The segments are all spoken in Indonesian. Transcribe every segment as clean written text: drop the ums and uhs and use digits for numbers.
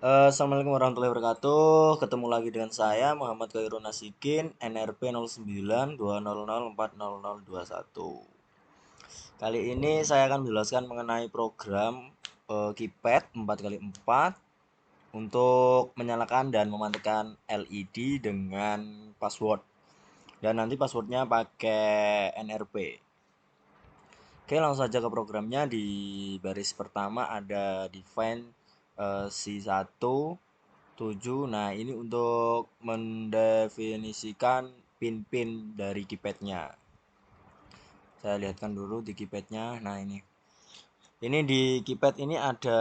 Assalamualaikum warahmatullahi wabarakatuh. Ketemu lagi dengan saya Muhammad Khairun Nasikin, NRP 0920040021. Kali ini saya akan menjelaskan mengenai program keypad 4x4 untuk menyalakan dan mematikan LED dengan password. Dan nanti passwordnya pakai NRP. Oke, langsung saja ke programnya. Di baris pertama ada define C1 7. Nah, ini untuk mendefinisikan pin-pin dari keypadnya. Saya lihatkan dulu di keypadnya. Nah, ini di keypad ini ada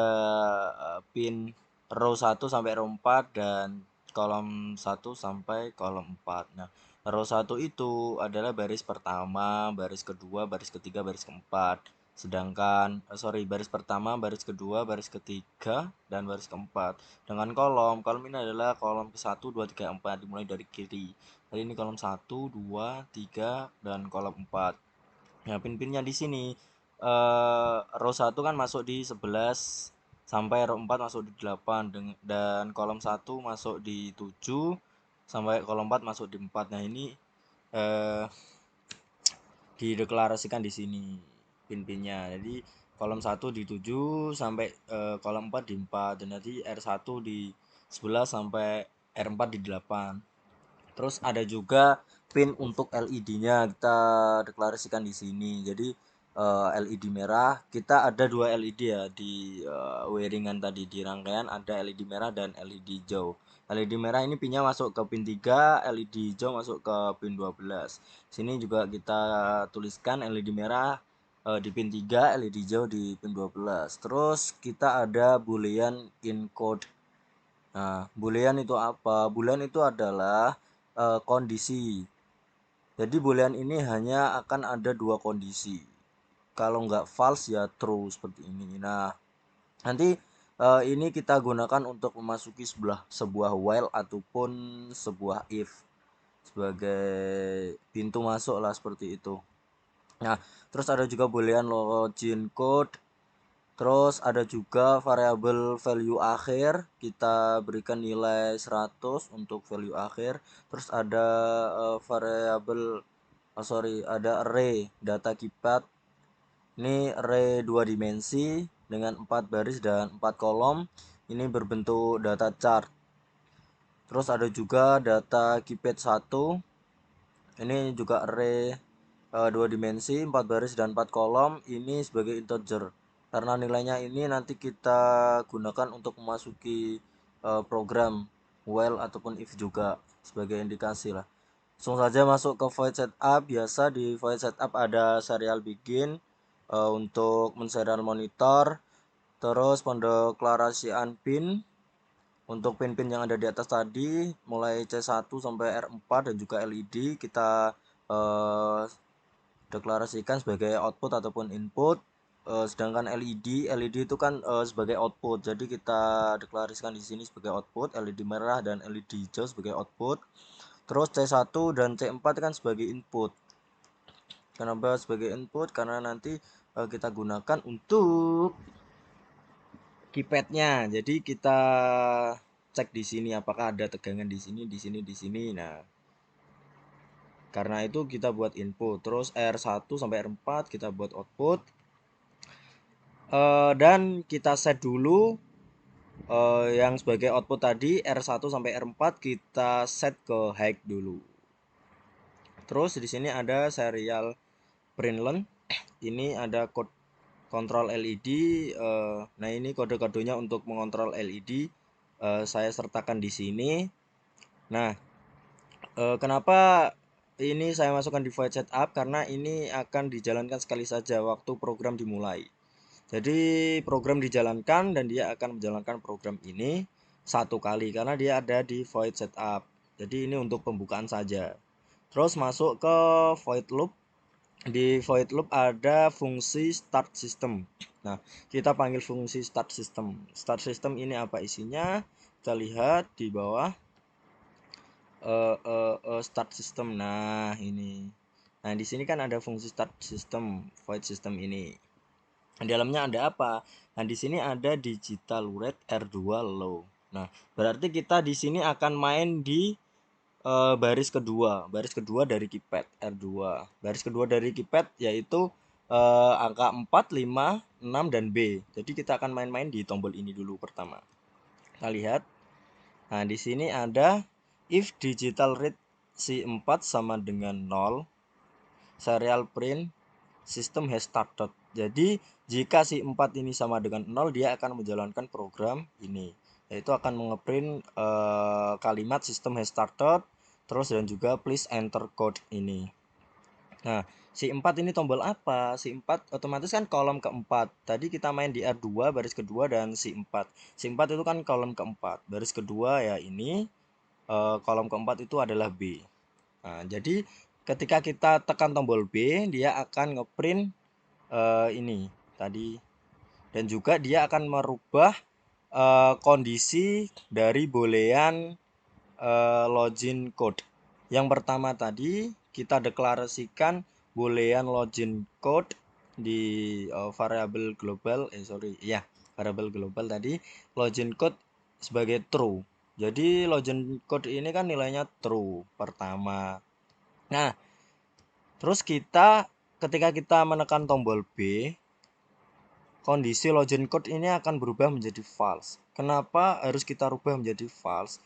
pin row 1 sampai row 4 dan kolom 1 sampai kolom 4. Nah, row 1 itu adalah baris pertama, baris kedua, baris ketiga, baris keempat. Sedangkan baris pertama, baris kedua, baris ketiga, dan baris keempat. Dengan kolom ini adalah kolom ke 1, 2, 3, 4 dimulai dari kiri. Jadi ini kolom 1, 2, 3 dan kolom 4. Nah, pin-pinnya di sini row 1 kan masuk di 11 sampai row 4 masuk di 8 dan kolom 1 masuk di 7 sampai kolom 4 masuk di 4. Nah, ini eh, dideklarasikan di sini pin-pinnya. Jadi kolom 1 di 7 sampai kolom 4 di 4 dan nanti R1 di 11 sampai R4 di 8. Terus ada juga pin untuk LED-nya kita deklarasikan di sini. Jadi LED merah, kita ada dua LED ya di wiringan tadi di rangkaian ada LED merah dan LED hijau. LED merah ini pinnya masuk ke pin 3, LED hijau masuk ke pin 12. Sini juga kita tuliskan LED merah di pin 3, LED hijau di pin 12. Terus kita ada boolean encode. Nah, boolean itu apa? Boolean itu adalah kondisi. Jadi boolean ini hanya akan ada dua kondisi. Kalau nggak false ya true seperti ini. Nah, nanti ini kita gunakan untuk memasuki sebuah while ataupun sebuah if sebagai pintu masuk lah seperti itu. Nah, terus ada juga boolean login code. Terus ada juga variabel value akhir, kita berikan nilai 100 untuk value akhir. Terus ada variabel ada array data keypad. Ini array 2 dimensi dengan 4 baris dan 4 kolom. Ini berbentuk data chart. Terus ada juga data keypad 1. Ini juga array 2 dimensi, 4 baris dan 4 kolom. Ini sebagai integer. Karena nilainya ini nanti kita gunakan untuk memasuki program while ataupun if juga sebagai indikasi lah. Langsung saja masuk ke void setup. Biasa di void setup ada serial begin untuk menserial monitor. Terus pendeklarasian pin untuk pin-pin yang ada di atas tadi mulai C1 sampai R4 dan juga LED kita eh, deklarasikan sebagai output ataupun input. Sedangkan LED itu kan sebagai output. Jadi kita deklarasikan di sini sebagai output, LED merah dan LED hijau sebagai output. Terus C1 dan C4 kan sebagai input. Kenapa sebagai input? Karena nanti kita gunakan untuk keypadnya. Jadi kita cek di sini apakah ada tegangan di sini, di sini, di sini. Nah, karena itu kita buat input. Terus R1 sampai R4 kita buat output. Dan kita set dulu yang sebagai output tadi R1 sampai R4 kita set ke high dulu. Terus di sini ada serial println. Ini ada code kontrol LED. Nah, ini kode-kodenya untuk mengontrol LED. Saya sertakan di sini. Nah, kenapa ini saya masukkan di void setup? Karena ini akan dijalankan sekali saja waktu program dimulai. Jadi program dijalankan dan dia akan menjalankan program ini satu kali karena dia ada di void setup. Jadi ini untuk pembukaan saja. Terus masuk ke void loop. Di void loop ada fungsi start system. Nah, kita panggil fungsi start system. Start system ini apa isinya? Kita lihat di bawah start system. Nah, ini. Nah, di sini kan ada fungsi start system, void system ini. Di dalamnya ada apa? Nah, di sini ada digital read R2 low. Nah, berarti kita di sini akan main di baris kedua dari keypad R2. Baris kedua dari keypad yaitu angka 4, 5, 6 dan B. Jadi kita akan main-main di tombol ini dulu pertama. Kita lihat. Nah, di sini ada if digital read C4 sama dengan 0, serial print system has started. Jadi jika C4 ini sama dengan 0, dia akan menjalankan program ini, yaitu akan mengeprint kalimat system has started, terus dan juga please enter code ini. Nah, C4 ini tombol apa? C4 otomatis kan kolom keempat. Tadi kita main di R2 baris kedua dan C4. C4 itu kan kolom keempat. Baris kedua ya ini, kolom keempat itu adalah B. Nah, jadi ketika kita tekan tombol B, dia akan ngeprint ini tadi, dan juga dia akan merubah kondisi dari boolean login code. Yang pertama tadi kita deklarasikan boolean login code di variabel global variabel global tadi login code sebagai true. Jadi login code ini kan nilainya true pertama. Nah, terus ketika kita menekan tombol B, kondisi login code ini akan berubah menjadi false. Kenapa harus kita rubah menjadi false?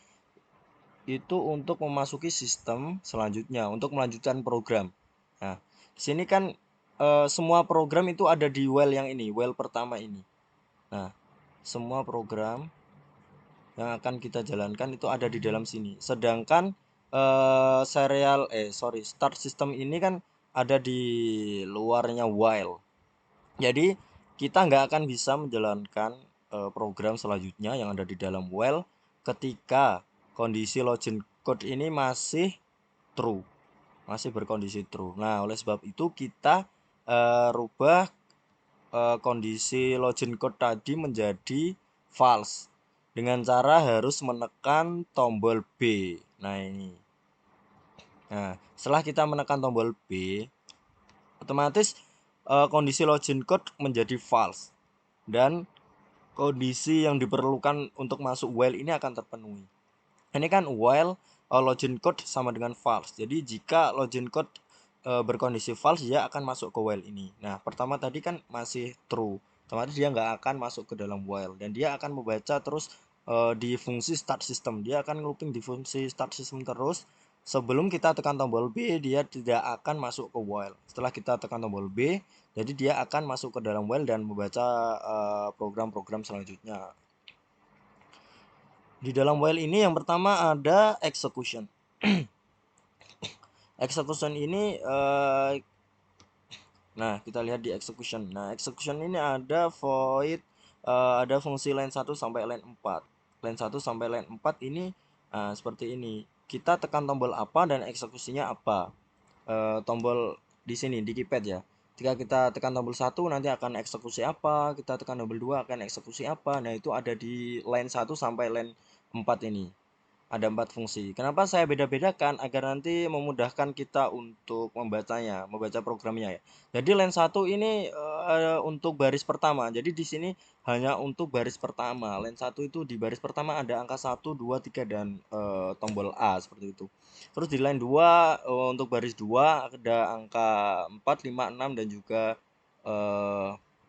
Itu untuk memasuki sistem selanjutnya, untuk melanjutkan program. Nah, di sini kan semua program itu ada di while yang ini, while pertama ini. Nah, semua program yang akan kita jalankan itu ada di dalam sini. Sedangkan start system ini kan ada di luarnya while. Jadi kita nggak akan bisa menjalankan program selanjutnya yang ada di dalam while ketika kondisi login code ini masih true, masih berkondisi true. Nah, oleh sebab itu kita rubah kondisi login code tadi menjadi false dengan cara harus menekan tombol B. Nah, ini. Nah, setelah kita menekan tombol B, otomatis kondisi login code menjadi false dan kondisi yang diperlukan untuk masuk while ini akan terpenuhi. Ini kan while login code sama dengan false. Jadi jika login code berkondisi false, dia akan masuk ke while ini. Nah, pertama tadi kan masih true, otomatis dia nggak akan masuk ke dalam while dan dia akan membaca terus di fungsi start system. Dia akan looping di fungsi start system terus. Sebelum kita tekan tombol B, dia tidak akan masuk ke while. Setelah kita tekan tombol B, jadi dia akan masuk ke dalam while dan membaca program-program selanjutnya. Di dalam while ini yang pertama ada execution. Execution ini nah, kita lihat di execution. Nah, execution ini ada void, ada fungsi line 1 sampai line 4. Line 1 sampai line 4 ini seperti ini. Kita tekan tombol apa dan eksekusinya apa. Tombol di sini di keypad ya. Jika kita tekan tombol 1 nanti akan eksekusi apa, kita tekan tombol 2 akan eksekusi apa. Nah, itu ada di line 1 sampai line 4 ini. Ada 4 fungsi. Kenapa saya beda-bedakan? Agar nanti memudahkan kita untuk membacanya, membaca programnya ya. Jadi line 1 ini untuk baris pertama. Jadi di sini hanya untuk baris pertama. Line 1 itu di baris pertama ada angka 1, 2, 3 dan tombol A seperti itu. Terus di line 2 untuk baris 2 ada angka 4, 5, 6 dan juga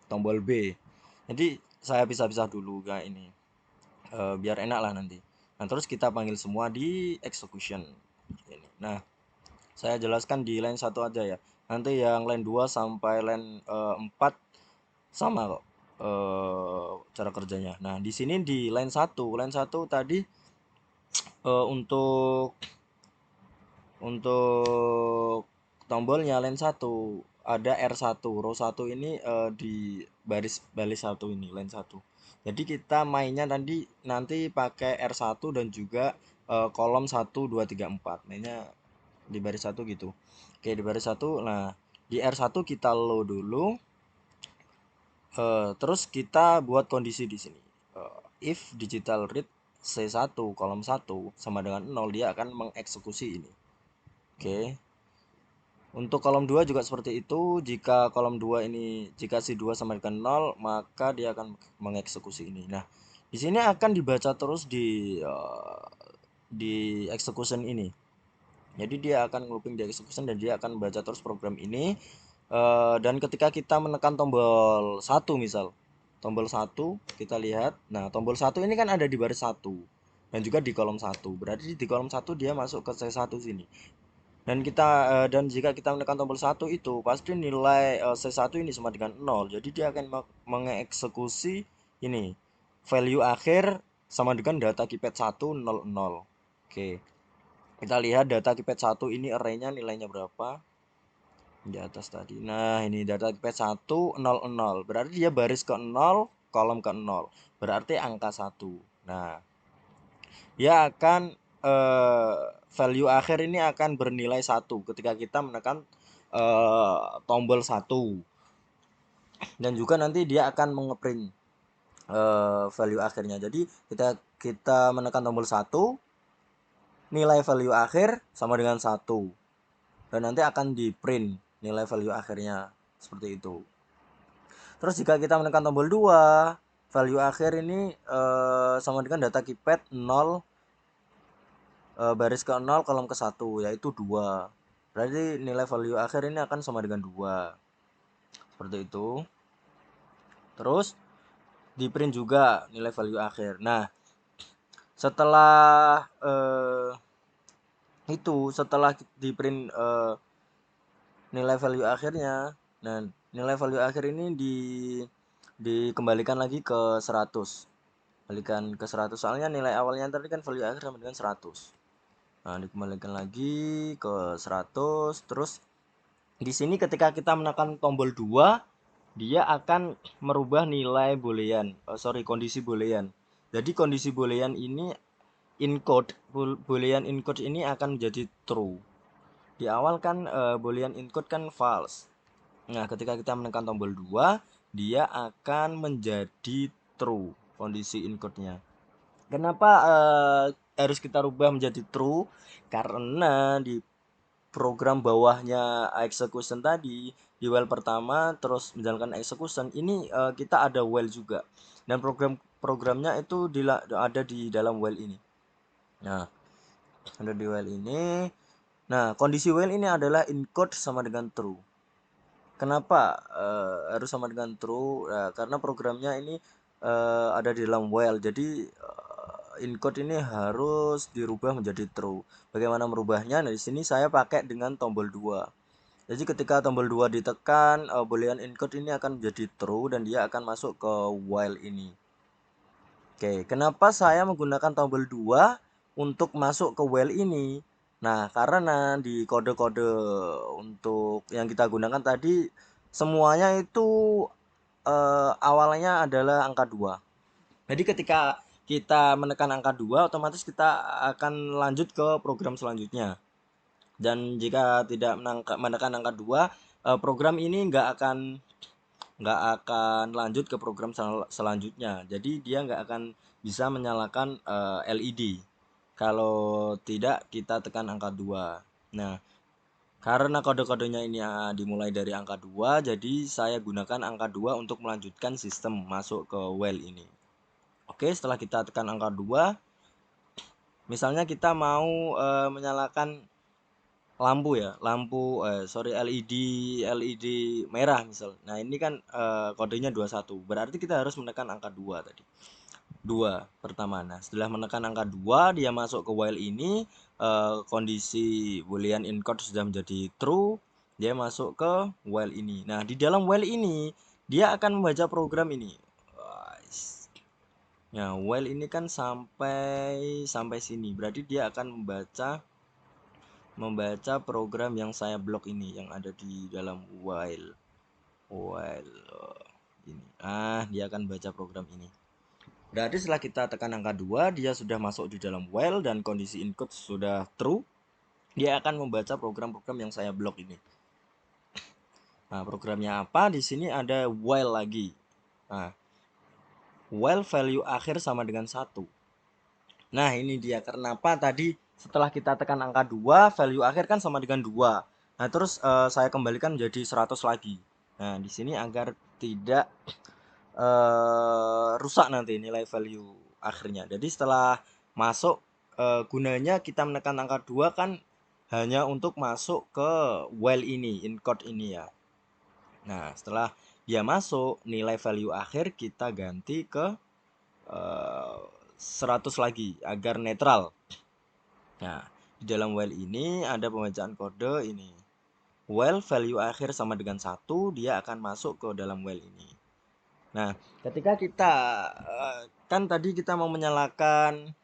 tombol B. Jadi saya pisah-pisah dulu kayak ini. Biar enak lah nanti. Nah, terus kita panggil semua di execution ini. Nah, saya jelaskan di line 1 aja ya. Nanti yang line 2 sampai line 4 sama kok cara kerjanya. Nah, di sini di line 1, line 1 tadi untuk tombolnya line 1 ada R1, row 1 ini di baris 1 ini line 1. Jadi kita mainnya nanti pakai R1 dan juga kolom 1 2 3 4. Mainnya di baris 1 gitu. Oke, di baris 1. Nah, di R1 kita load dulu. Terus kita buat kondisi di sini. If digital read C1 kolom 1 sama dengan 0, dia akan mengeksekusi ini. Oke. Untuk kolom 2 juga seperti itu. Jika C2 sama dengan 0, maka dia akan mengeksekusi ini. Nah, Di sini akan dibaca terus di execution ini. Jadi dia akan looping di execution dan dia akan baca terus program ini. Dan ketika kita menekan tombol 1 misal, tombol 1 kita lihat. Nah, tombol 1 ini kan ada di baris 1 dan juga di kolom 1. Berarti di kolom 1 dia masuk ke C1 sini. Dan jika kita menekan tombol 1 itu pasti nilai C1 ini sama dengan 0. Jadi dia akan mengeksekusi ini value akhir sama dengan data keypad 1 0 0. Oke. Kita lihat data keypad 1 ini array-nya nilainya berapa? Di atas tadi. Nah, ini data keypad 1 0 0. Berarti dia baris ke 0, kolom ke 0. Berarti angka 1. Nah, dia akan value akhir ini akan bernilai 1 ketika kita menekan tombol 1. Dan juga nanti dia akan mengeprint value akhirnya. Jadi kita menekan tombol 1, nilai value akhir sama dengan 1. Dan nanti akan di print nilai value akhirnya seperti itu. Terus jika kita menekan tombol 2, value akhir ini sama dengan data keypad 0 baris ke 0 kolom ke 1 yaitu 2. Berarti nilai value akhir ini akan sama dengan 2. Seperti itu. Terus di print juga nilai value akhir. Nah, setelah setelah di print nilai value akhirnya, nah nilai value akhir ini dikembalikan lagi ke 100. Kalikan ke 100 soalnya nilai awalnya tadi kan value akhir sama dengan 100. Nah, dikembalikan lagi ke 100. Terus di sini ketika kita menekan tombol 2, dia akan merubah nilai boolean. Kondisi boolean. Jadi kondisi boolean ini boolean encode ini akan menjadi true. Di awal kan boolean encode kan false. Nah, ketika kita menekan tombol 2, dia akan menjadi true kondisi encode-nya. Kenapa harus kita rubah menjadi true? Karena di program bawahnya execution tadi, di while pertama terus menjalankan execution ini kita ada while juga. Dan programnya itu ada di dalam while ini. Nah, ada di while ini. Nah, kondisi while ini adalah encode sama dengan true. Kenapa harus sama dengan true? Karena programnya ini ada di dalam while. Jadi encode ini harus dirubah menjadi true. Bagaimana merubahnya? Nah, di sini saya pakai dengan tombol 2. Jadi ketika tombol 2 ditekan, boolean encode ini akan menjadi true dan dia akan masuk ke while ini. Oke, kenapa saya menggunakan tombol 2 untuk masuk ke while ini? Nah, karena di kode-kode untuk yang kita gunakan tadi semuanya itu awalnya adalah angka 2. Jadi ketika kita menekan angka 2, otomatis kita akan lanjut ke program selanjutnya. Dan jika tidak menekan angka 2, program ini nggak akan lanjut ke program selanjutnya. Jadi dia nggak akan bisa menyalakan LED kalau tidak kita tekan angka 2. Nah, karena kode-kodenya ini dimulai dari angka 2, jadi saya gunakan angka 2 untuk melanjutkan sistem masuk ke while ini. Oke, setelah kita tekan angka 2, misalnya kita mau menyalakan lampu ya, LED merah misal. Nah, ini kan kodenya 21. Berarti kita harus menekan angka 2 tadi. 2 pertama. Nah, setelah menekan angka 2, dia masuk ke while ini, kondisi boolean encode sudah menjadi true, dia masuk ke while ini. Nah, di dalam while ini dia akan membaca program ini. Nah, while ini kan sampai sini. Berarti dia akan membaca program yang saya blok ini yang ada di dalam while ini. Dia akan baca program ini. Berarti setelah kita tekan angka 2, dia sudah masuk di dalam while dan kondisi encode sudah true. Dia akan membaca program-program yang saya blok ini. Nah, programnya apa? Di sini ada while lagi. Nah, while value akhir sama dengan 1. Nah, ini dia. Kenapa tadi setelah kita tekan angka 2, value akhir kan sama dengan 2. Nah, terus saya kembalikan menjadi 100 lagi. Nah, di sini agar tidak rusak nanti nilai value akhirnya. Jadi setelah masuk, gunanya kita menekan angka 2 kan hanya untuk masuk ke while ini, encode ini ya. Nah, setelah dia masuk, nilai value akhir kita ganti ke 100 lagi agar netral. Nah, di dalam while ini ada pembacaan kode ini. While value akhir sama dengan 1, dia akan masuk ke dalam while ini. Nah, ketika kita kan tadi kita mau menyalakan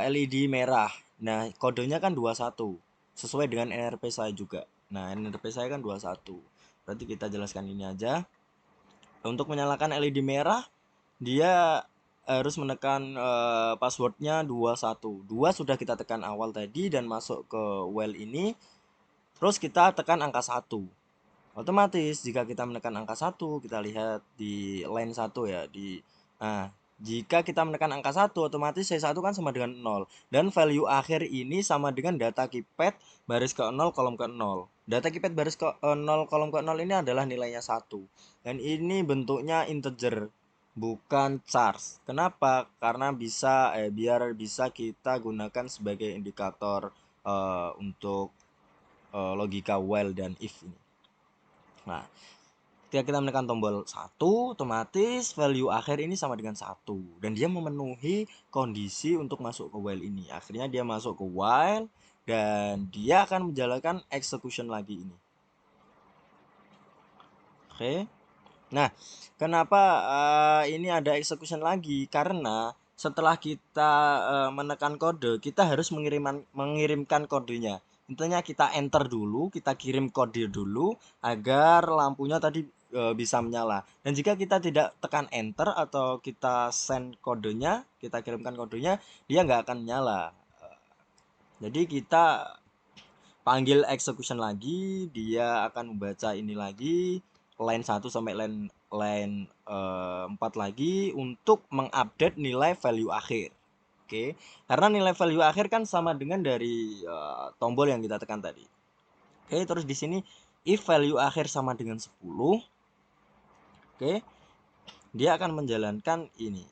LED merah. Nah, kodenya kan 21 sesuai dengan NRP saya juga. Nah, NRP saya kan 21. Berarti kita jelaskan ini aja. Untuk menyalakan LED merah, dia harus menekan passwordnya 21. 2 sudah kita tekan awal tadi dan masuk ke while ini. Terus kita tekan angka 1. Otomatis jika kita menekan angka 1, kita lihat di line 1 ya, nah, jika kita menekan angka 1, otomatis C1 kan sama dengan 0 dan value akhir ini sama dengan data keypad baris ke 0 kolom ke 0. Data keypad baris ke 0 kolom ke 0 ini adalah nilainya 1. Dan ini bentuknya integer, bukan charge. Kenapa? Karena biar bisa kita gunakan sebagai indikator untuk logika while dan if ini. Nah, ketika kita menekan tombol 1, otomatis value akhir ini sama dengan 1 dan dia memenuhi kondisi untuk masuk ke while ini. Akhirnya dia masuk ke while dan dia akan menjalankan execution lagi ini. Oke. Nah, kenapa ini ada execution lagi? Karena setelah kita menekan kode, kita harus mengirimkan kodenya. Intinya kita enter dulu, kita kirim kode dulu agar lampunya tadi bisa menyala. Dan jika kita tidak tekan enter atau kita send kodenya, kita kirimkan kodenya, dia nggak akan nyala. Jadi kita panggil execution lagi, dia akan membaca ini lagi line 1 sampai line 4 lagi untuk mengupdate nilai value akhir. Oke. Karena nilai value akhir kan sama dengan dari tombol yang kita tekan tadi. Oke, terus di sini if value akhir sama dengan 10, oke, dia akan menjalankan ini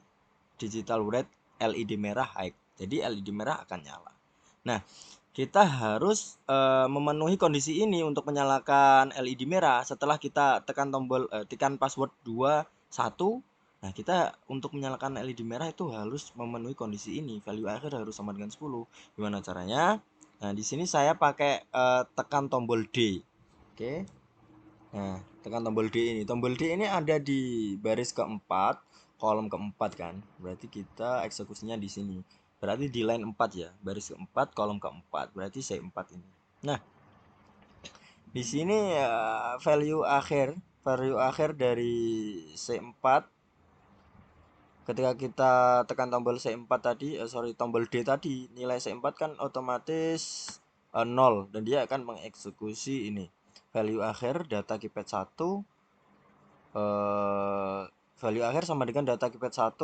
digital red LED merah high. Jadi LED merah akan nyala. Nah, kita harus memenuhi kondisi ini untuk menyalakan LED merah. Setelah kita tekan password 21, nah kita untuk menyalakan LED merah itu harus memenuhi kondisi ini. Value akhir harus sama dengan 10. Gimana caranya? Nah, di sini saya pakai tekan tombol D. Oke. Nah, tekan tombol D ini. Tombol D ini ada di baris keempat, kolom keempat kan. Berarti kita eksekusinya di sini. Berarti di line 4 ya, baris keempat, kolom keempat. Berarti C4 ini. Nah, di sini value akhir dari C4 ketika kita tekan tombol C4 tadi, tombol D tadi, nilai C4 kan otomatis 0 dan dia akan mengeksekusi ini. Value akhir data keypad 1 value akhir sama dengan data keypad 1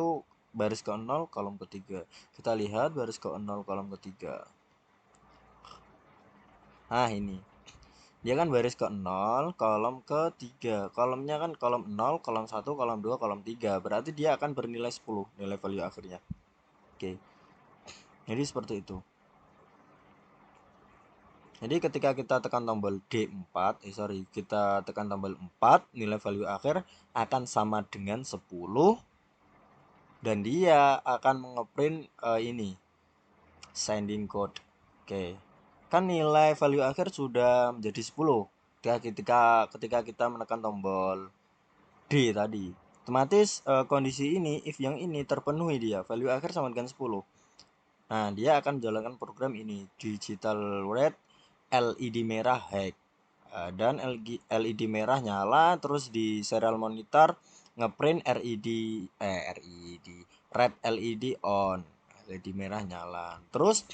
baris ke 0 kolom ketiga. Kita lihat baris ke 0 kolom ketiga. Nah, ini. Dia kan baris ke 0 kolom ketiga. Kolomnya kan kolom 0, kolom 1, kolom 2, kolom 3. Berarti dia akan bernilai 10 nilai value akhirnya. Oke. Jadi seperti itu. Jadi ketika kita tekan tombol D4, kita tekan tombol 4, nilai value akhir akan sama dengan 10 dan dia akan mengeprint ini sending code. Oke. Kan nilai value akhir sudah menjadi 10 ketika kita menekan tombol D tadi. Otomatis kondisi ini if yang ini terpenuhi dia, value akhir sama dengan 10. Nah, dia akan menjalankan program ini, digital red LED merah hack. Dan LED merah nyala, terus di serial monitor ngeprint red LED on. LED merah nyala. Terus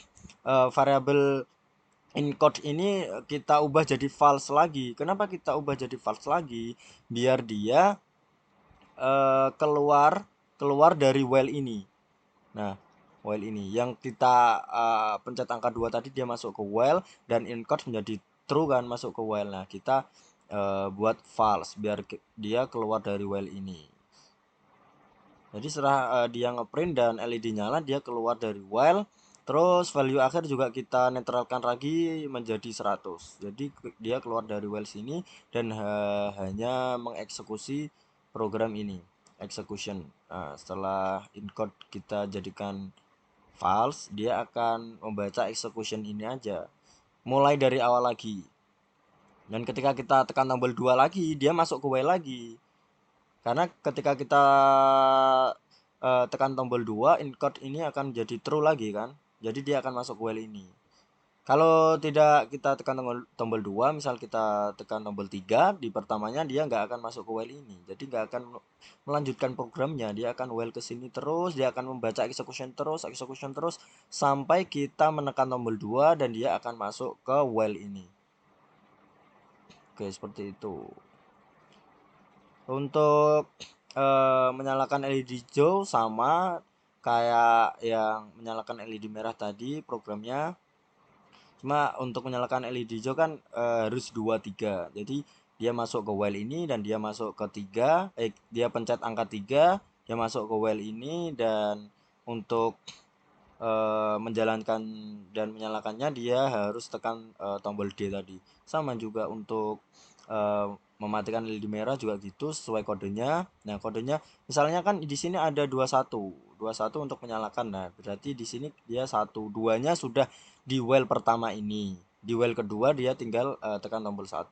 variabel encode ini kita ubah jadi false lagi. Kenapa kita ubah jadi false lagi? Biar dia keluar dari while ini. Nah, while ini yang kita pencet angka 2 tadi dia masuk ke while dan encode menjadi true kan, masuk ke while. Nah, kita buat false biar dia keluar dari while ini. Jadi setelah dia ngeprint dan LED nyala, dia keluar dari while. Terus value akhir juga kita netralkan lagi menjadi 100. Jadi dia keluar dari while sini dan hanya mengeksekusi program ini, execution. Nah, setelah encode kita jadikan false, dia akan membaca execution ini aja. Mulai dari awal lagi. Dan ketika kita tekan tombol 2 lagi, dia masuk ke while lagi. Karena ketika kita tekan tombol 2, encode ini akan jadi true lagi kan. Jadi dia akan masuk while ini. Kalau tidak kita tekan tombol 2, misal kita tekan tombol 3 di pertamanya, dia nggak akan masuk ke while ini. Jadi nggak akan melanjutkan programnya. Dia akan while ke sini terus, dia akan membaca execution terus sampai kita menekan tombol 2 dan dia akan masuk ke while ini. Oke, seperti itu. Untuk menyalakan LED hijau sama kayak yang menyalakan LED merah tadi programnya. Cuma untuk menyalakan LED hijau kan harus 2 3. Jadi dia masuk ke while ini dan dia masuk ke 3, dia pencet angka 3, dia masuk ke while ini dan untuk menjalankan dan menyalakannya dia harus tekan tombol D tadi. Sama juga untuk mematikan LED merah juga gitu sesuai kodenya. Nah, kodenya misalnya kan di sini ada 21. 21 untuk menyalakan. Nah, berarti di sini dia 1, 2-nya sudah di while pertama ini. Di while kedua dia tinggal tekan tombol 1.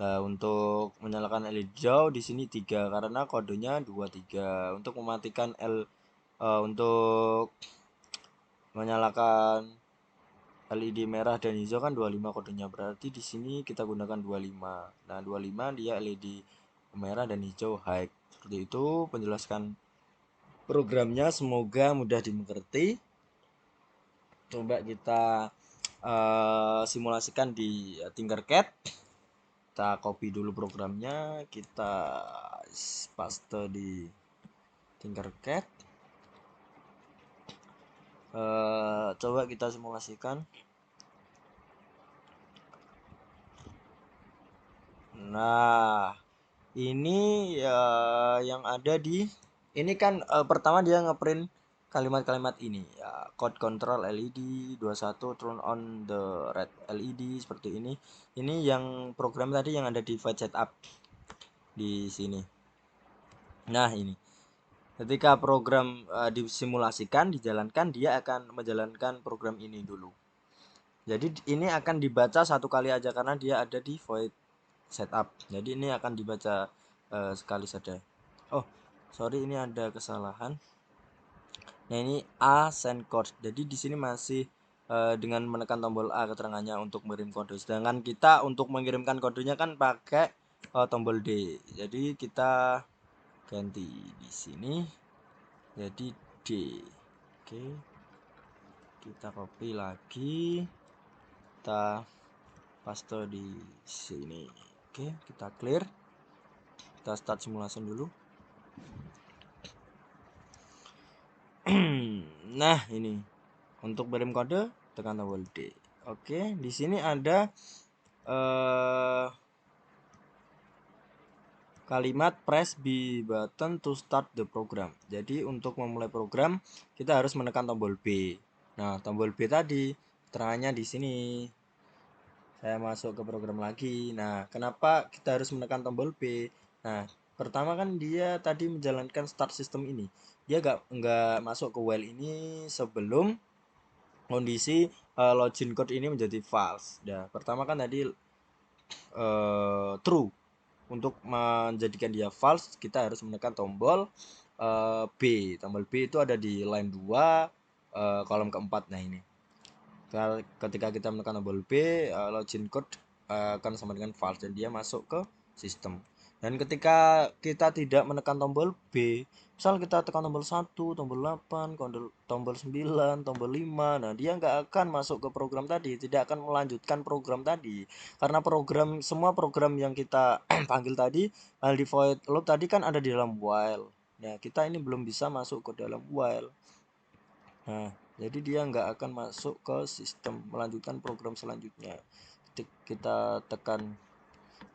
Nah, untuk menyalakan LED hijau di sini 3 karena kodenya 23. Untuk mematikan untuk menyalakan LED merah dan hijau kan 25 kodenya, berarti di sini kita gunakan 25. Nah, 25 dia LED merah dan hijau high. Seperti itu penjelaskan programnya, semoga mudah dimengerti. Coba kita simulasikan di Tinkercad. Kita copy dulu programnya, kita paste di Tinkercad. Coba kita simulasikan. Nah, ini ya yang ada di ini kan pertama dia ngeprint kalimat-kalimat ini ya, code control LED 21 turn on the red LED seperti ini. Ini yang program tadi yang ada di void setup di sini. Nah, ini ketika program disimulasikan, dijalankan, dia akan menjalankan program ini dulu. Jadi ini akan dibaca satu kali aja karena dia ada di void setup. Jadi ini akan dibaca sekali saja. Oh, sorry, ini ada kesalahan. Nah, ini A send code. Jadi di sini masih dengan menekan tombol A keterangannya untuk mengirim kode. Sedangkan kita untuk mengirimkan kodenya kan pakai tombol D. Jadi kita ganti di sini jadi D. Oke. Kita copy lagi. Kita paste di sini. Oke, kita clear. Kita start simulasi dulu. Nah, ini untuk kirim kode tekan tombol D. Oke, di sini ada kalimat press B button to start the program. Jadi untuk memulai program kita harus menekan tombol B. Nah, tombol B tadi keterangannya di sini. Saya masuk ke program lagi. Nah, kenapa kita harus menekan tombol B? Nah, pertama kan dia tadi menjalankan start system ini. Dia nggak masuk ke while ini sebelum kondisi login code ini menjadi false. Nah, pertama kan tadi true. Untuk menjadikan dia false, kita harus menekan tombol B. Tombol B itu ada di line 2 kolom keempat. Nah, ini. Ketika kita menekan tombol B, login code akan sama dengan false dan dia masuk ke sistem. Dan ketika kita tidak menekan tombol B, misal kita tekan tombol 1, tombol 8, tombol 9, tombol 5, nah dia nggak akan masuk ke program tadi, tidak akan melanjutkan program tadi. Karena semua program yang kita panggil tadi, di void loop tadi kan ada di dalam while. Nah, kita ini belum bisa masuk ke dalam while. Nah, jadi dia nggak akan masuk ke sistem melanjutkan program selanjutnya. Kita tekan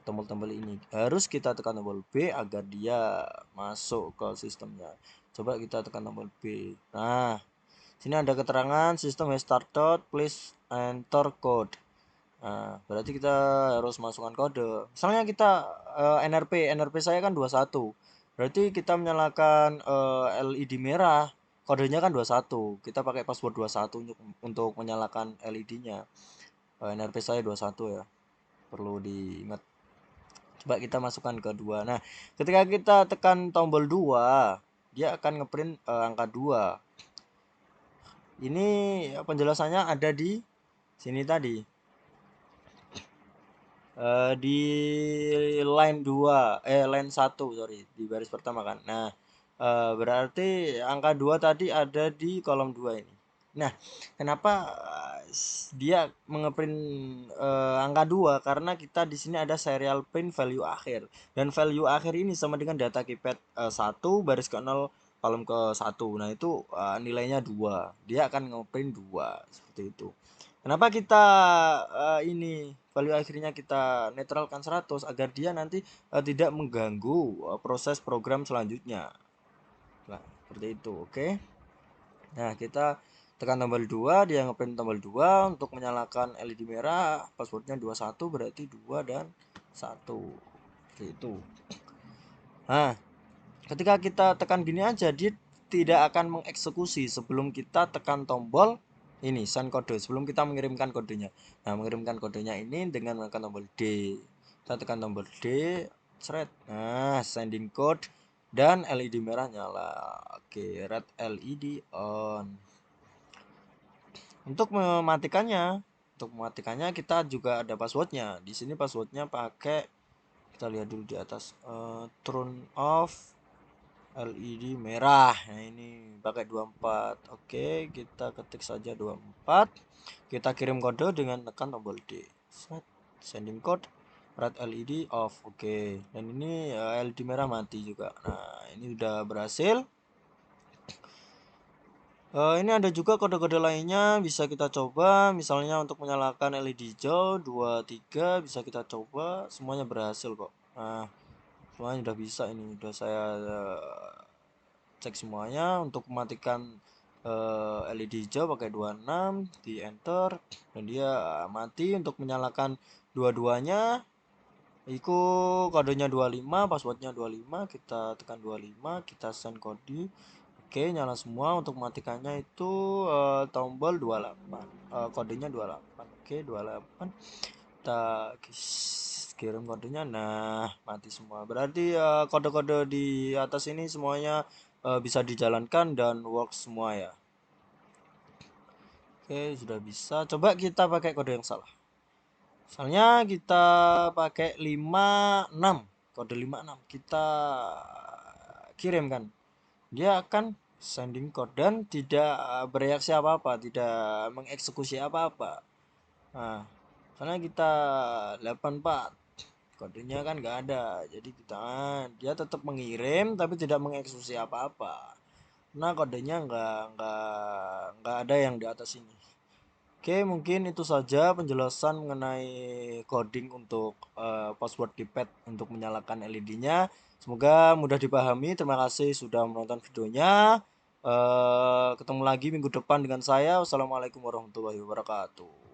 tombol-tombol ini, harus kita tekan tombol B agar dia masuk ke sistemnya. Coba kita tekan tombol B. Nah, sini ada keterangan sistem has started, please enter code. Nah, berarti kita harus masukkan kode. Misalnya kita NRP saya kan 21. Berarti kita menyalakan LED merah, kodenya kan 21. Kita pakai password 21 untuk menyalakan LED-nya. NRP saya 21 ya. Perlu diingat. Coba kita masukkan ke 2. Nah, ketika kita tekan tombol 2, dia akan ngeprint angka 2. Ini penjelasannya ada di sini tadi. Di line 1, sorry, di baris pertama kan. Nah, berarti angka 2 tadi ada di kolom 2 ini. Nah, kenapa dia mengeprint angka 2? Karena kita di sini ada serial print value akhir. Dan value akhir ini sama dengan data keypad 1 baris ke 0 kolom ke 1. Nah, itu nilainya 2. Dia akan ngeprint 2 seperti itu. Kenapa kita ini value akhirnya kita netralkan 100 agar dia nanti tidak mengganggu proses program selanjutnya. Nah, seperti itu, oke. Nah, kita tekan tombol 2, dia ngeprint tombol 2 untuk menyalakan LED merah, passwordnya 21 berarti 2 dan 1. Seperti itu. Nah, ketika kita tekan gini aja, dia tidak akan mengeksekusi sebelum kita tekan tombol ini send kode, sebelum kita mengirimkan kodenya. Nah, mengirimkan kodenya ini dengan menekan tombol D. Kita tekan tombol D, seret. Nah, sending code dan LED merah nyala. Oke, red LED on. Untuk mematikannya kita juga ada passwordnya. Di sini passwordnya pakai, kita lihat dulu di atas, turn off LED merah. Nah, ini pakai 24. Oke, kita ketik saja 24. Kita kirim kode dengan tekan tombol D. Sending code, red LED off. Oke, dan ini LED merah mati juga. Nah, ini udah berhasil. Ini ada juga kode-kode lainnya bisa kita coba, misalnya untuk menyalakan LED hijau 23 bisa kita coba, semuanya berhasil kok. Nah, semuanya udah bisa, ini udah saya cek semuanya. Untuk mematikan LED hijau pakai 26, di enter dan dia mati. Untuk menyalakan dua-duanya itu kodenya 25, passwordnya 25, kita tekan 25, kita send kode. Oke, nyala semua. Untuk mematikannya itu tombol 28, kodenya 28. Oke, 28, kita kirim kodenya. Nah, mati semua. Berarti kode-kode di atas ini semuanya bisa dijalankan dan work semua ya. Oke, sudah bisa. Coba kita pakai kode yang salah. Misalnya kita pakai 56, kode 56 kita kirimkan, dia akan sending code dan tidak bereaksi apa-apa, tidak mengeksekusi apa-apa. Nah, karena kita 84, kodenya kan nggak ada, jadi dia tetap mengirim tapi tidak mengeksekusi apa-apa. Nah, kodenya nggak ada yang di atas ini. Oke, mungkin itu saja penjelasan mengenai coding untuk password keypad untuk menyalakan LED-nya. Semoga mudah dipahami. Terima kasih sudah menonton videonya. Ketemu lagi minggu depan dengan saya. Wassalamualaikum warahmatullahi wabarakatuh.